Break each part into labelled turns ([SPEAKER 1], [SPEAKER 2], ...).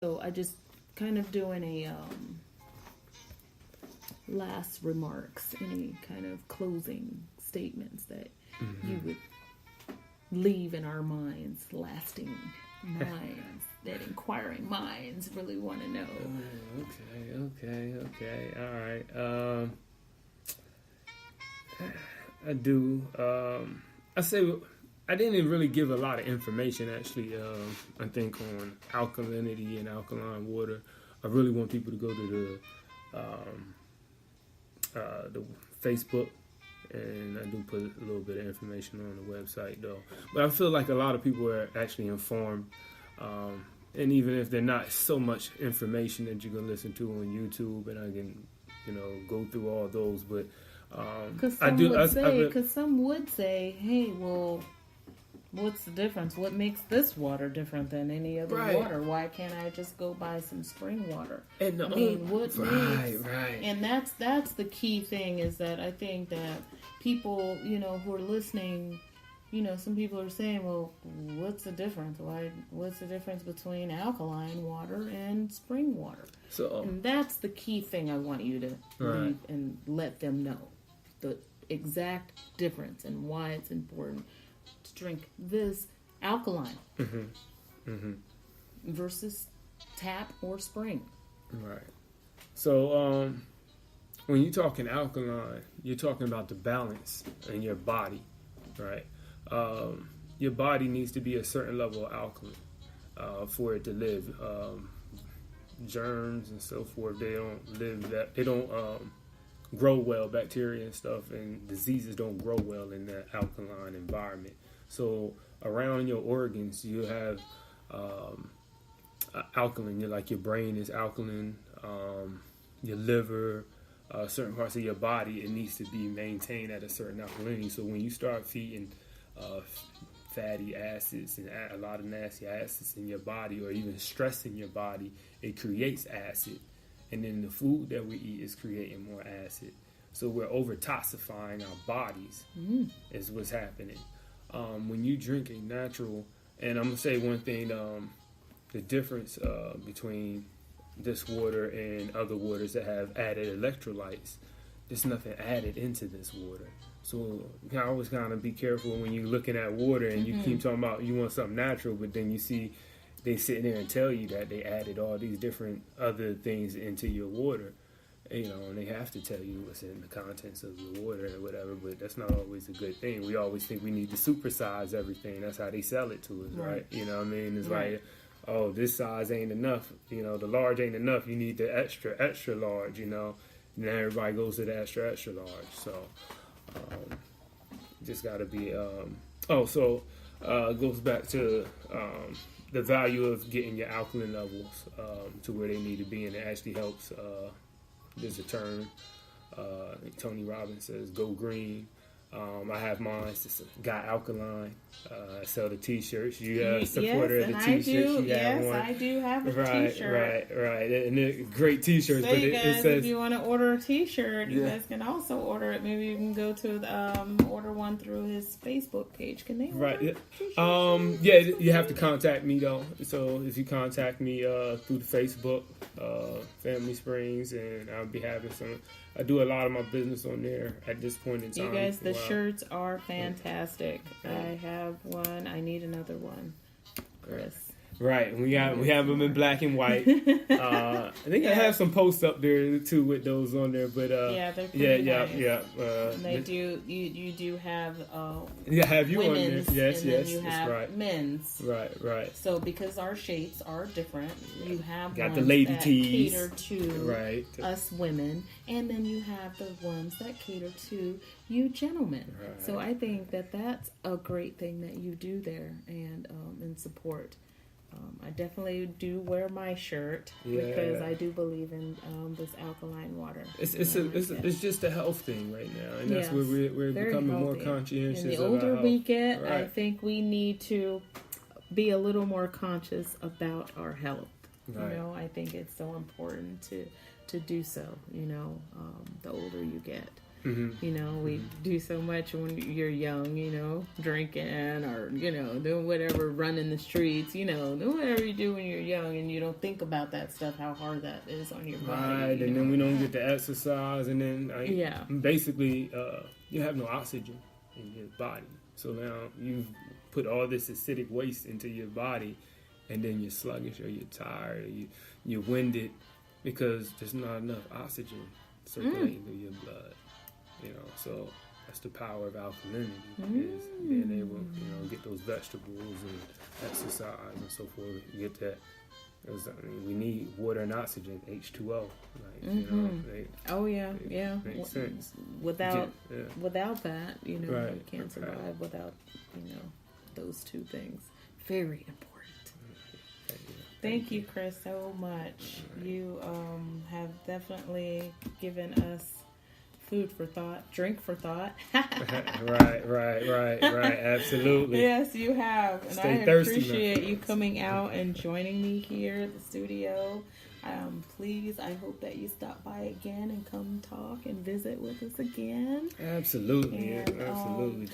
[SPEAKER 1] So I just kind of doing a last remarks, any kind of closing statements that you would leave in our minds, lasting minds, that inquiring minds really want to know.
[SPEAKER 2] Okay. All right. I do. I say I didn't really give a lot of information, actually. I think on alkalinity and alkaline water. I really want people to go to the Facebook, and I do put a little bit of information on the website, though. But I feel like a lot of people are actually informed, and even if they're not so much information that you can listen to on YouTube, and I can, go through all those, but
[SPEAKER 1] because some would say, hey, well, what's the difference? What makes this water different than any other water? Why can't I just go buy some spring water?
[SPEAKER 2] And
[SPEAKER 1] and that's the key thing, is that I think that people, who are listening, some people are saying, well, what's the difference? What's the difference between alkaline water and spring water? And that's the key thing I want you to leave and let them know. The exact difference and why it's important to drink this alkaline versus tap or spring.
[SPEAKER 2] Right. So when you're talking alkaline, you're talking about the balance in your body, right? Your body needs to be a certain level of alkaline for it to live. Germs and so forth, they don't live that. They don't grow well. Bacteria and stuff and diseases don't grow well in that alkaline environment. So around your organs, you have alkaline. Your brain is alkaline. Your liver, certain parts of your body, it needs to be maintained at a certain alkalinity. So when you start feeding fatty acids and a lot of nasty acids in your body, or even stress in your body, it creates acid. And then the food that we eat is creating more acid. So we're over-toxifying our bodies is what's happening. When you drink a natural, and I'm going to say one thing, the difference between this water and other waters that have added electrolytes, there's nothing added into this water. So you always kind of be careful when you're looking at water and you keep talking about you want something natural, but then you see they sitting there and tell you that they added all these different other things into your water, and they have to tell you what's in the contents of the water or whatever, but that's not always a good thing. We always think we need to supersize everything. That's how they sell it to us, right? You know what I mean? It's like, oh, this size ain't enough. The large ain't enough. You need the extra, extra large, And then everybody goes to the extra, extra large. So just got to be, it goes back to the value of getting your alkaline levels to where they need to be, and it actually helps. There's a term, Tony Robbins says, go green. I have mine. It's got alkaline. I sell the T-shirts. You a supporter of the T-shirts?
[SPEAKER 1] I do have a T-shirt.
[SPEAKER 2] Right. And they're great T-shirts.
[SPEAKER 1] So you guys, if you want to order a T-shirt, you guys can also order it. Maybe you can go to order one through his Facebook page. Can they order T-shirts?
[SPEAKER 2] You have to contact me though. So if you contact me through the Facebook, Family Springs, and I'll be having some. I do a lot of my business on there at this point in time.
[SPEAKER 1] You guys, the shirts are fantastic. I have one. I need another one, Chris.
[SPEAKER 2] Right, we have them in black and white. I think I have some posts up there too with those on there, but
[SPEAKER 1] they're pretty nice.
[SPEAKER 2] They
[SPEAKER 1] do. You do have
[SPEAKER 2] have you
[SPEAKER 1] women's,
[SPEAKER 2] on there? Yes,
[SPEAKER 1] and
[SPEAKER 2] yes,
[SPEAKER 1] then you have men's.
[SPEAKER 2] Right.
[SPEAKER 1] So because our shapes are different, you have
[SPEAKER 2] got
[SPEAKER 1] ones
[SPEAKER 2] the lady
[SPEAKER 1] that
[SPEAKER 2] tees
[SPEAKER 1] cater to us women, and then you have the ones that cater to you gentlemen.
[SPEAKER 2] Right.
[SPEAKER 1] So I think that that's a great thing that you do there, and in support. I definitely do wear my shirt because I do believe in this alkaline water.
[SPEAKER 2] It's just a health thing right now, and that's where we're becoming
[SPEAKER 1] healthy.
[SPEAKER 2] More conscientious.
[SPEAKER 1] And the older we get,
[SPEAKER 2] right.
[SPEAKER 1] I think we need to be a little more conscious about our health.
[SPEAKER 2] Right.
[SPEAKER 1] I think it's so important to do so. The older you get. You know, we do so much when you're young, you know, drinking or, you know, doing whatever, running the streets, you know, doing whatever you do when you're young, and you don't think about that stuff, how hard that is on your body.
[SPEAKER 2] Right, and then we don't get to exercise, and then basically you have no oxygen in your body. So now you've put all this acidic waste into your body, and then you're sluggish or you're tired or you're winded because there's not enough oxygen circulating through your blood. You know, so that's the power of alkalinity, is being able, you know, get those vegetables and exercise and so forth. You get that. We need water and oxygen, H2O. Like, you know, makes sense.
[SPEAKER 1] Without that, you know, you can't survive without, you know, those two things. Very important. Thank you, Chris, so much. You have definitely given us food for thought, drink for thought. right. Absolutely.
[SPEAKER 2] Yes,
[SPEAKER 1] you have. And I appreciate you coming out and joining me here at the studio. Please, I hope that you stop by again and come talk and visit with us again.
[SPEAKER 2] Absolutely. And, absolutely.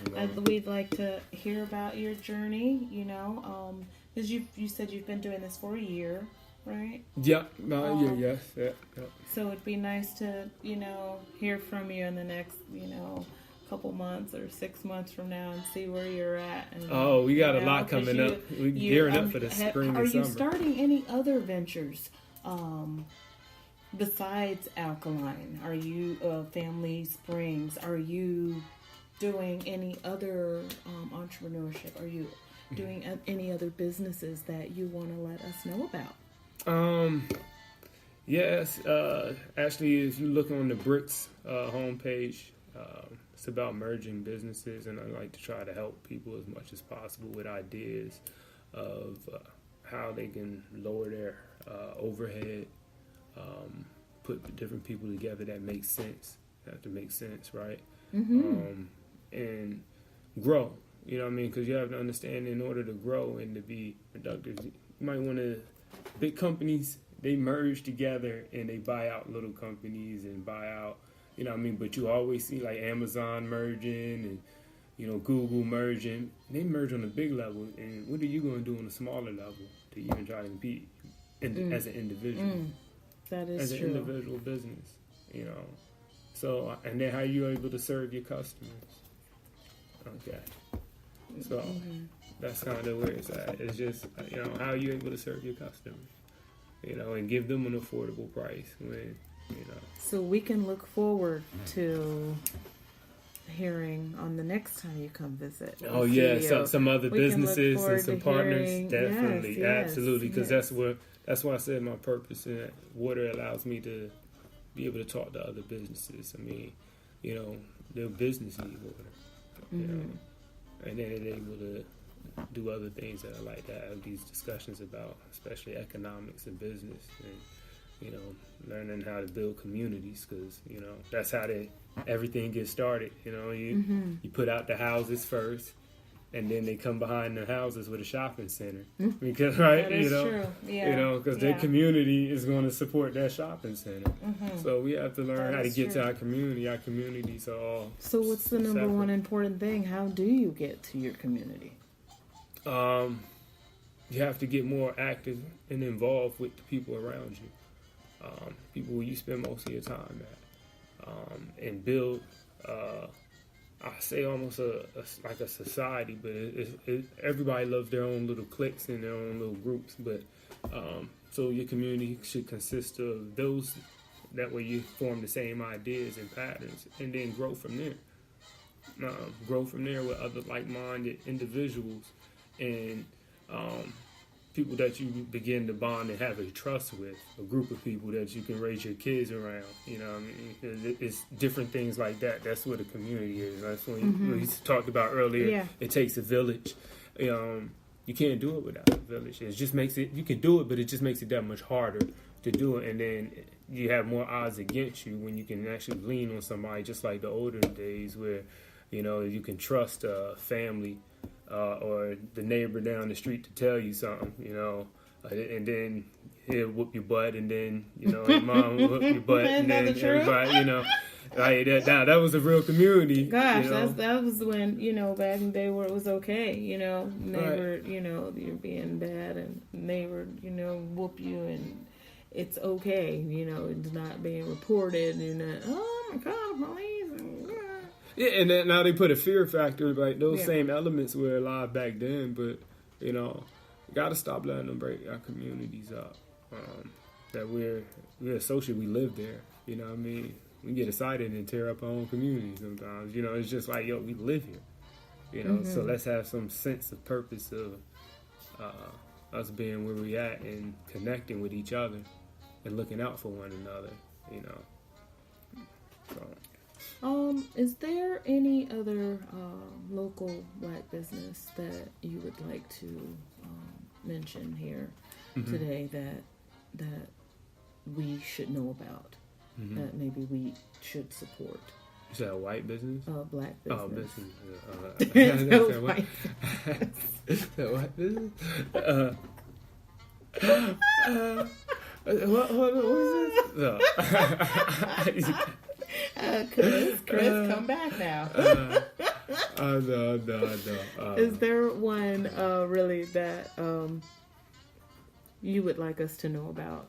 [SPEAKER 1] We'd like to hear about your journey, you know, because you said you've been doing this for a year. Right?
[SPEAKER 2] Yeah. Yes.
[SPEAKER 1] So it'd be nice to, you know, hear from you in the next, you know, couple months or 6 months from now and see where you're at. And,
[SPEAKER 2] we got a lot coming up. We're gearing up for the spring and summer.
[SPEAKER 1] Are you starting any other ventures besides Alkaline? Are you Family Springs? Are you doing any other entrepreneurship? Are you doing any other businesses that you want to let us know about?
[SPEAKER 2] Yes, actually, if you look on the Bricks homepage, it's about merging businesses, and I like to try to help people as much as possible with ideas of how they can lower their overhead, put different people together that makes sense, have to make sense, right? And grow, you know what I mean? Because you have to understand, in order to grow and to be productive, you might want to. Big companies, they merge together and they buy out little companies and buy out, you know what I mean? But you always see like Amazon merging and, you know, Google merging. They merge on a big level. And what are you going to do on a smaller level to even try to compete as an individual?
[SPEAKER 1] That is
[SPEAKER 2] as an individual business, you know. So, and then how are you able to serve your customers? Okay. So... That's kind of where it's at. It's just, you know, how are you able to serve your customers, you know, and give them an affordable price when, you know.
[SPEAKER 1] So we can look forward to hearing on the next time you come visit.
[SPEAKER 2] Oh, yeah, some other businesses and some partners. Definitely, absolutely, because that's why I said my purpose, and water allows me to be able to talk to other businesses. I mean, you know, their business need water, you know, and then they're able to do other things that I like to have these discussions about, especially economics and business, and, you know, learning how to build communities, because, you know, that's how everything gets started. You know, you put out the houses first, and then they come behind the houses with a shopping center, because
[SPEAKER 1] that is true. Yeah.
[SPEAKER 2] You know, because their community is going to support that shopping center. So we have to learn how to get to our community. Our communities are all.
[SPEAKER 1] So what's the number one important thing? How do you get to your community?
[SPEAKER 2] You have to get more active and involved with the people around you, people where you spend most of your time at, and build, I say almost like a society, but everybody loves their own little cliques and their own little groups, but so your community should consist of those, that way you form the same ideas and patterns, and then grow from there. Grow from there with other like-minded individuals, and people that you begin to bond and have a trust with, a group of people that you can raise your kids around. You know what I mean? It's different things like that. That's what a community is. That's when we talked about earlier. Yeah. It takes a village. You can't do it without a village. It just makes it, you can do it, but it just makes it that much harder to do it. And then you have more odds against you when you can actually lean on somebody, just like the older days where, you know, you can trust a family or the neighbor down the street to tell you something, you know, and then he'll whoop your butt, and then, you know, your mom will whoop your butt, and then everybody, you know, Like that was a real community.
[SPEAKER 1] Gosh, that was when, back in the day where it was okay, neighbor, you're being bad and neighbor, whoop you and it's okay, it's not being reported and oh my God, police.
[SPEAKER 2] Yeah, and then now they put a fear factor, like those same elements were alive back then, but, gotta stop letting them break our communities up. That we're associated, we live there, you know what I mean? We get excited and tear up our own community sometimes. It's just like, we live here. So let's have some sense of purpose of us being where we at and connecting with each other and looking out for one another, So.
[SPEAKER 1] Is there any other local Black business that you would like to mention here today that we should know about? That maybe we should support.
[SPEAKER 2] Is that a white business?
[SPEAKER 1] Black business.
[SPEAKER 2] Oh, business.
[SPEAKER 1] Is that
[SPEAKER 2] white business? What is this?
[SPEAKER 1] Chris, come back now.
[SPEAKER 2] No.
[SPEAKER 1] Is there one really that you would like us to know about?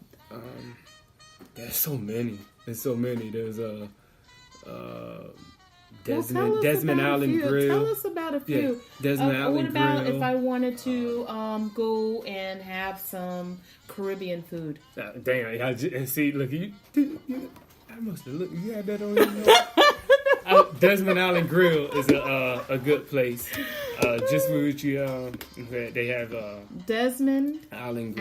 [SPEAKER 2] There's so many. There's Desmond Island Grill.
[SPEAKER 1] Tell us about a few.
[SPEAKER 2] Yeah, Desmond Island Grill.
[SPEAKER 1] What about if I wanted to go and have some Caribbean food?
[SPEAKER 2] Damn, and see, look, I must have looked. You had that on your Desmond Island Grill is a good place. Just moved you. They have
[SPEAKER 1] Desmond
[SPEAKER 2] Island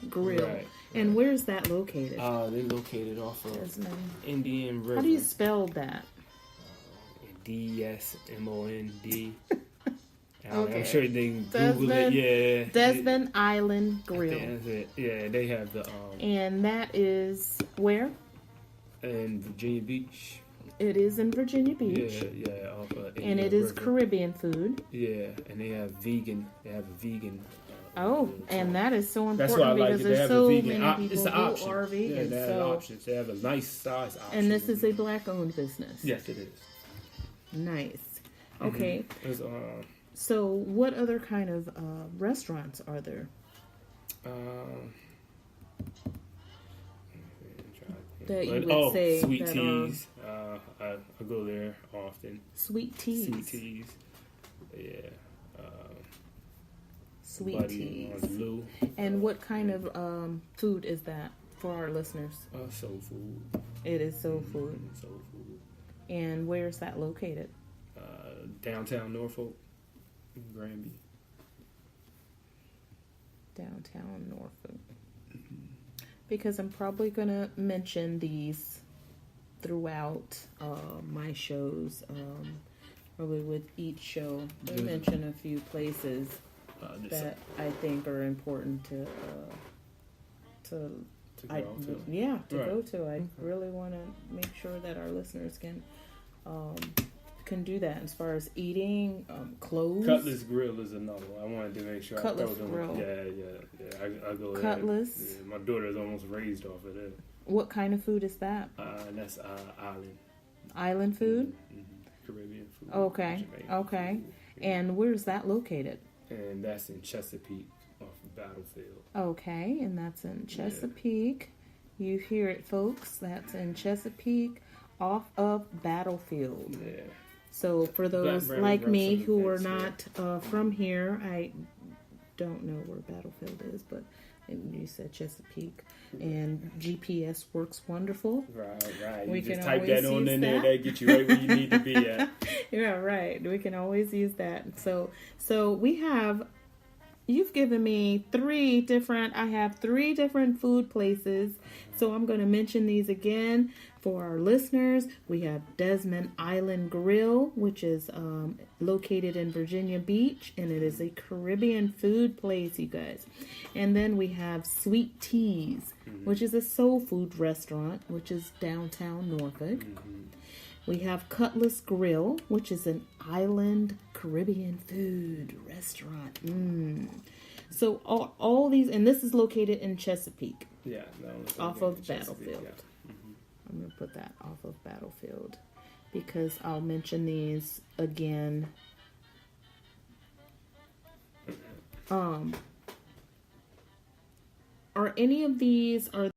[SPEAKER 2] Grill. Right.
[SPEAKER 1] And where's that located?
[SPEAKER 2] They're located off of Desmond. Indian River.
[SPEAKER 1] How do you spell that?
[SPEAKER 2] DSMOND.
[SPEAKER 1] Okay.
[SPEAKER 2] I'm sure they can Google it. Yeah.
[SPEAKER 1] Desmond Island Grill.
[SPEAKER 2] That's it. Yeah, they have the.
[SPEAKER 1] And that is where?
[SPEAKER 2] In Virginia Beach.
[SPEAKER 1] It is in Virginia Beach.
[SPEAKER 2] Yeah. Off of
[SPEAKER 1] and it is Caribbean food.
[SPEAKER 2] Yeah, and they have vegan. They have a vegan.
[SPEAKER 1] And that is so important.
[SPEAKER 2] That's why I like
[SPEAKER 1] because
[SPEAKER 2] it.
[SPEAKER 1] there's so many people
[SPEAKER 2] it's an
[SPEAKER 1] who
[SPEAKER 2] option.
[SPEAKER 1] are vegan.
[SPEAKER 2] Yeah, they have options. They have a nice size option.
[SPEAKER 1] And this is a Black-owned business.
[SPEAKER 2] Yes, it is.
[SPEAKER 1] Nice. Okay.
[SPEAKER 2] Mm-hmm.
[SPEAKER 1] So, what other kind of restaurants are there? That you would say
[SPEAKER 2] Sweet Teas. I go there often.
[SPEAKER 1] Sweet Teas.
[SPEAKER 2] Sweet Teas. Yeah.
[SPEAKER 1] Sweet Teas. And what kind of food is that for our listeners?
[SPEAKER 2] Soul food.
[SPEAKER 1] It is soul food.
[SPEAKER 2] Soul food.
[SPEAKER 1] And where is that located?
[SPEAKER 2] Downtown Norfolk, Granby.
[SPEAKER 1] Downtown Norfolk. Because I'm probably going to mention these throughout my shows. Probably with each show, I mention a few places that I think are important to go to. I really want to make sure that our listeners can do that as far as eating, clothes.
[SPEAKER 2] Cutlass Grill is another one. I wanted to make sure
[SPEAKER 1] Cutlass
[SPEAKER 2] I told them.
[SPEAKER 1] Grill.
[SPEAKER 2] Yeah. I go there.
[SPEAKER 1] Cutlass.
[SPEAKER 2] Yeah, my daughter is almost raised off of that.
[SPEAKER 1] What kind of food is that?
[SPEAKER 2] That's island.
[SPEAKER 1] Island food?
[SPEAKER 2] Mm-hmm. Caribbean food.
[SPEAKER 1] Okay.
[SPEAKER 2] Food.
[SPEAKER 1] And where's that located?
[SPEAKER 2] And that's in Chesapeake off of Battlefield.
[SPEAKER 1] Okay, and that's in Chesapeake. Yeah. You hear it, folks. That's in Chesapeake off of Battlefield.
[SPEAKER 2] Yeah.
[SPEAKER 1] So for those like me who are not from here, I don't know where Battlefield is, but you said Chesapeake, and GPS works wonderful.
[SPEAKER 2] Right. You just type that on in there, that get you right where you need to be at.
[SPEAKER 1] Yeah, right. We can always use that. So we have. You've given me I have three different food places. So I'm going to mention these again for our listeners. We have Desmond Island Grill, which is located in Virginia Beach, and it is a Caribbean food place, you guys. And then we have Sweet Teas, which is a soul food restaurant, which is downtown Norfolk. We have Cutlass Grill, which is an island Caribbean food restaurant. So all these, and this is located in Chesapeake.
[SPEAKER 2] Yeah.
[SPEAKER 1] Off of Battlefield.
[SPEAKER 2] Yeah.
[SPEAKER 1] I'm going to put that off of Battlefield because I'll mention these again. Are any of these, are